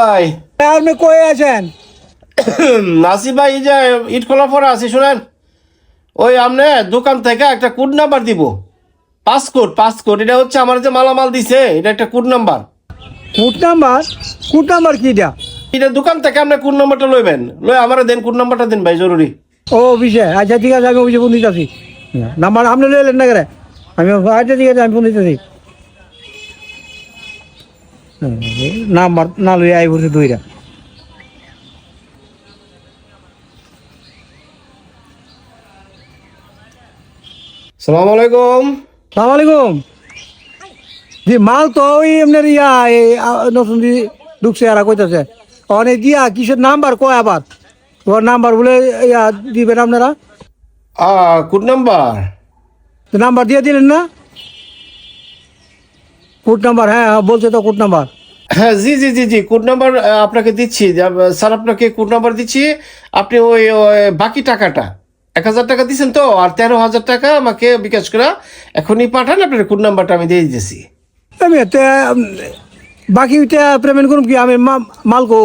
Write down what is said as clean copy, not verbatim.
ভাই আপনি কই আছেন? নাসিব ভাই যে ইট খোলা পরে আছি, শুনেন ওই আপনি দোকান থেকে একটা কোড নাম্বার দিব, পাসপোর্ট এটা হচ্ছে আমার যে মালামাল দিছে, এটা একটা code number. Code number? Code number কি এটা? এটা দোকান থেকে আপনি কোড নাম্বারটা লইবেন, আমার দেন কোড নাম্বারটা দিন ভাই, জরুরি। ও অফিসে? আচ্ছা ঠিক আছে, আমি অফিসে ফোন দিতেছি। নাম্বার আপনি লইলেন না কেন? আমি আচ্ছা ঠিক আছে, আমি ফোন দিতেছি। নাম্বার না লইয়া আই বলছে দুইটা। সালাম আলাইকুম। সালাম আলাইকুম। জি মাল তো ওই এমনি ইয়া এই নতুন ঢুকছে আর কইতাছে অনেক দিয়া কিসের নাম্বার কয় আবার তোমার নাম্বার বলে ইয়া দিবেন আপনারা? Code number? নাম্বার দিয়ে দিলেন না? Code number? হ্যাঁ হ্যাঁ বলছে তো কোড নাম্বার। হ্যাঁ জি জি জি জি, কোড নাম্বার আপনাকে দিচ্ছি স্যার, আপনাকে কোড নাম্বার দিচ্ছি। আপনি ওই বাকি টাকাটা 1,000 টাকা দিচ্ছেন তো, আর 13,000 টাকা আমাকে বিকাশ করে এখনই পাঠান, আপনার কোড নাম্বারটা আমি দিয়ে দিতেছি। আমি বাকি পেমেন্ট করুন কি? আমি মাল কো